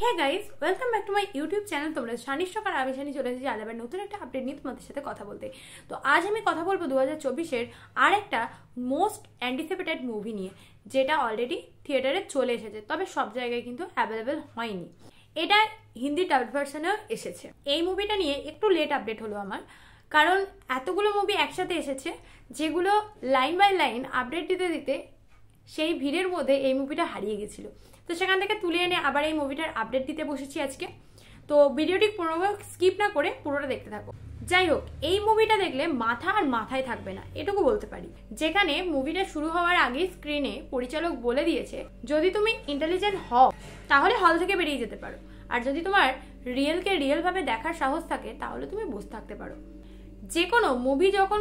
Hey guys, welcome back to my YouTube channel. তোমরা শানিশ্বর আমি শানি চলে এসেছি আলাবার নতুন একটা আপডেট নিয়ে তোমাদের সাথে কথা বলতে। তো আজ আমি কথা বলবো 2024-এর আর একটা মোস্ট অ্যান্টিসিপেটেড মুভি নিয়ে, যেটা অলরেডি থিয়েটারে চলে এসেছে, তবে সব জায়গায় কিন্তু অ্যাভেলেবেল হয়নি। এটা হিন্দি ডাবড ভার্সনেও এসেছে। এই মুভিটা নিয়ে একটু লেট আপডেট হলো আমার, কারণ এতগুলো মুভি একসাথে এসেছে যেগুলো লাইন বাই লাইন আপডেট দিতে দিতে সেই ভিড়ের মধ্যে এই মুভিটা হারিয়ে গেছিল। তো সেখান থেকে তুলে এনে আবার এই মুভিটার আপডেট দিতে বসেছি আজকে। তো ভিডিওটি পুরোভাবে স্কিপ না করে পুরোটা দেখতে থাকো। যাই হোক, এই মুভিটা দেখলে মাথা আর মাথায় থাকবে না, এটুকু বলতে পারি। যেখানে মুভিটা শুরু হওয়ার আগেই স্ক্রিনে পরিচালক বলে দিয়েছে, যদি তুমি ইন্টেলিজেন্ট হও তাহলে হল থেকে বেরিয়ে যেতে পারো, আর যদি তোমার রিয়েলকে রিয়েলভাবে দেখার সাহস থাকে তাহলে তুমি বসে থাকতে পারো। যে কোনো মুভি যখন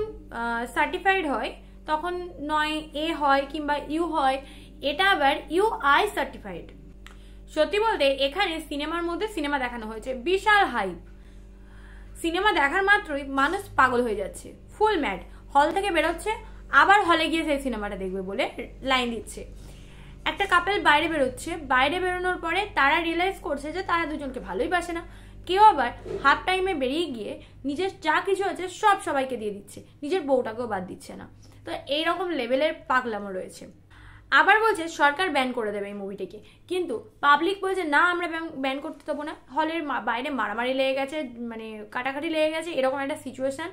সার্টিফাইড হয় তখন নয় এ হয় কিংবা ইউ হয়, এটা আবার ইউআই সার্টিফাইড। সত্যি বলতে এখানে সিনেমার মধ্যে সিনেমা দেখানো হয়েছে, বিশাল হাইপ। সিনেমা দেখার মাত্রই মানুষ পাগল হয়ে যাচ্ছে, ফুল ম্যাড। হল থেকে বেরোচ্ছে, আবার হলে গিয়ে সেই সিনেমাটা দেখবে বলে লাইন দিচ্ছে। একটা কাপল বাইরে বেরোচ্ছে, বাইরে বেরোনোর পরে তারা রিয়েলাইজ করছে যে তারা দুজনকে ভালোই বাসে না। কেউ আবার হাফ টাইমে বেরিয়ে গিয়ে নিজের যা কিছু আছে সব সবাইকে দিয়ে দিচ্ছে, নিজের বউটাকেও বাদ দিচ্ছে না। তো এইরকম লেভেলের পাগলামো রয়েছে। আবার বলছে সরকার ব্যান করে দেবে এই মুভিটিকে, কিন্তু পাবলিক বলছে না, আমরা ব্যান করতে দেবো না। হলের বাইরে মারামারি লেগে গেছে, মানে কাটাকাটি লেগে গেছে, এরকম একটা সিচুয়েশন।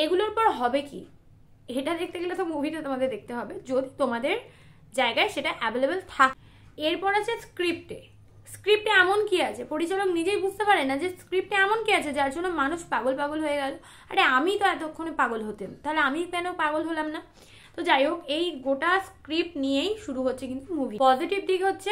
এগুলোর পর হবে কি, এটা দেখতে গেলে তো মুভিটা তোমাদের দেখতে হবে, যদি তোমাদের জায়গায় সেটা অ্যাভেলেবেল থাকে। এরপর আছে স্ক্রিপ্টে এমন কি আছে, পরিচালক নিজেই বুঝতে পারে না যে স্ক্রিপ্টে এমন কি আছে যার জন্য মানুষ পাগল হয়ে গেল। আরে আমি তো এতক্ষণে পাগল হতাম, তাহলে আমি কেন পাগল হলাম না? তো যাই হোক, এই গোটা স্ক্রিপ্ট নিয়েই শুরু হচ্ছে কিন্তু মুভি। পজিটিভ দিক হচ্ছে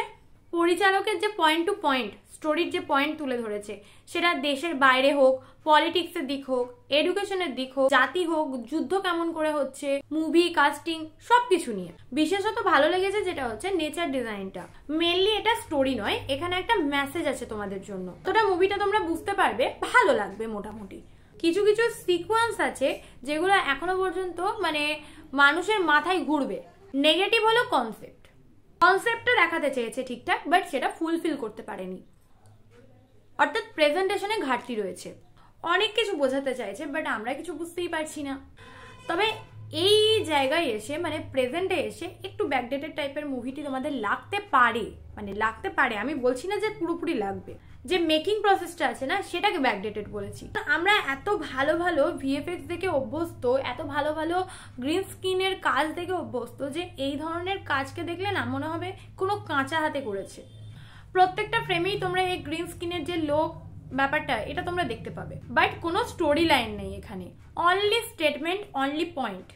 পরিচালকের যে পয়েন্ট টু পয়েন্ট স্টোরির যে পয়েন্ট তুলে ধরেছে, সেটা দেশের বাইরে হোক, পলিটিক্সের দিক হোক, এডুকেশনের দিক হোক, জাতি হোক, যুদ্ধ কেমন করে হচ্ছে, মুভি কাস্টিং সবকিছু নিয়ে। বিশেষত ভালো লেগেছে যেটা হচ্ছে নেচার ডিজাইনটা। মেনলি এটা স্টোরি নয়, এখানে একটা মেসেজ আছে তোমাদের জন্য। তোটা মুভিটা তোমরা বুঝতে পারবে, ভালো লাগবে মোটামুটি। কিছু কিছু সিকোয়েন্স আছে যেগুলো এখনো পর্যন্ত মানে মানুষের মাথায় ঘুরবে। নেগেটিভ হলো কনসেপ্টটা দেখাতে চেয়েছে ঠিকঠাক, বাট সেটা ফুলফিল করতে পারেনি, অর্থাৎ প্রেজেন্টেশনে ঘাটতি রয়েছে। অনেক কিছু বোঝাতে চাইছে, বাট আমরা কিছু বুঝতেই পারছি না। তবে এই জায়গায় এসে মানে প্রেজেন্টে এসে একটু ব্যাকডেটেড টাইপের মুভিটি তোমাদের লাগতে পারে, আমি বলছি না যে পুরোপুরি লাগবে। যে মেকিং প্রসেসটা আছে না, সেটাকে ব্যাকডেটেড বলেছি। আমরা এত ভালো ভালো ভিএফএক্স দেখে অভ্যস্ত, এত ভালো ভালো গ্রিন স্ক্রিনের কাজ দেখে অভ্যস্ত, যে এই ধরনের কাজকে দেখলে না মনে হবে কোনো কাঁচা হাতে করেছে। প্রত্যেকটা ফ্রেমেই তোমরা এই গ্রিন স্ক্রিনের যে লোক ব্যাপারটা, এটা তোমরা দেখতে পাবে, বাট কোনো স্টোরি লাইন নেই এখানে। Only statement, only point.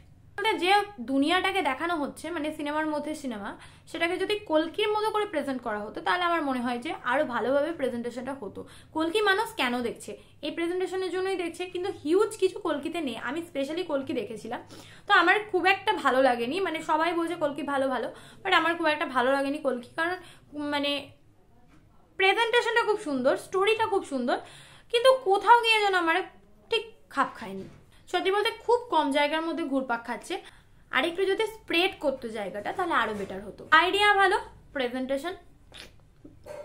যে দুনিয়াটাকে দেখানো হচ্ছে মানে সিনেমার মধ্যে সিনেমা, সেটাকে যদি কলকির মতো করে প্রেজেন্ট করা হতো তাহলে আমার মনে হয় যে আরো ভালোভাবে প্রেজেন্টেশনটা হতো। কলকি মানুষ কেন দেখছে? এই প্রেজেন্টেশনের জন্যই দেখছে, কিন্তু হিউজ কিছু কলকিতে নেই। আমি স্পেশালি কলকি দেখেছিলাম, তো আমার খুব একটা ভালো লাগেনি। মানে সবাই বলছে কলকি ভালো, বাট আমার খুব একটা ভালো লাগেনি কলকি, কারণ মানে প্রেজেন্টেশনটা খুব সুন্দর, স্টোরিটা খুব সুন্দর, কিন্তু কোথাও গিয়ে যেন আমার ঠিক খাপ খায়নি। সত্যি বলতে খুব কম জায়গার মধ্যে ঘুরপাক খাচ্ছে। আর একটু যদি স্প্রেড করতো জায়গাটা তাহলে আরো বেটার হতো। আইডিয়া ভালো, প্রেজেন্টেশন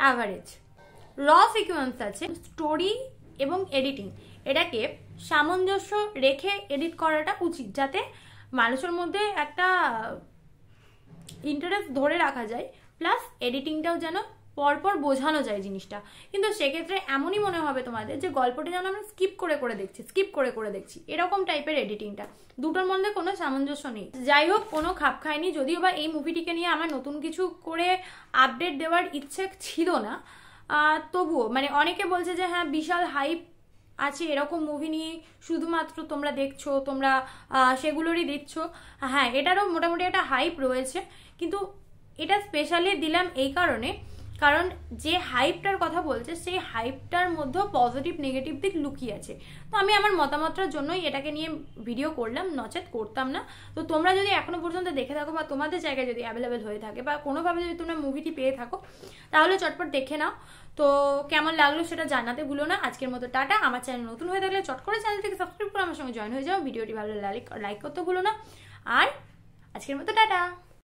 অ্যাভারেজ। র সিকোয়েন্স আছে, স্টোরি এবং এডিটিং এটাকে সামঞ্জস্য রেখে এডিট করাটা উচিত, যাতে মানুষের মধ্যে একটা ইন্টারেস্ট ধরে রাখা যায়, প্লাস এডিটিংটাও যেন পরপর বোঝানো যায় জিনিসটা। কিন্তু সেক্ষেত্রে এমনই মনে হবে তোমাদের যে গল্পটা যেন আমরা স্কিপ করে দেখছি, এরকম টাইপের এডিটিংটা। দুটোর মধ্যে কোনো সামঞ্জস্য নেই। যাই হোক, কোনো খাপ খায়নি। যদিও বা এই মুভিটিকে নিয়ে আমার নতুন কিছু করে আপডেট দেওয়ার ইচ্ছে ছিল না, তবুও মানে অনেকে বলছে যে হ্যাঁ বিশাল হাইপ আছে এরকম মুভি নিয়ে, শুধুমাত্র তোমরা দেখছো, তোমরা সেগুলোরই দিচ্ছ। হ্যাঁ, এটারও মোটামুটি একটা হাইপ রয়েছে, কিন্তু এটা স্পেশালি দিলাম এই কারণ যে হাইপটার কথা বলছে সেই হাইপটার মধ্যেও পজিটিভ নেগেটিভ দিক লুকিয়ে আছে। তো আমি আমার মতামতটার জন্যই এটাকে নিয়ে ভিডিও করলাম, নচেত করতাম না। তো তোমরা যদি এখনো পর্যন্ত দেখে থাকো বা তোমাদের জায়গায় যদি অ্যাভেলেবেল হয়ে থাকে বা কোনোভাবে যদি তোমরা মুভিটি পেয়ে থাকো, তাহলে চটপট দেখে নাও। তো কেমন লাগলো সেটা জানাতে ভুলো না। আজকের মতো টাটা। আমার চ্যানেল নতুন হয়ে থাকলে চট করে চ্যানেলটিকে সাবস্ক্রাইব করে আমার সঙ্গে জয়েন হয়ে যাও। ভিডিওটি ভালো লাইক করতে ভুলো না। আর আজকের মতো টাটা।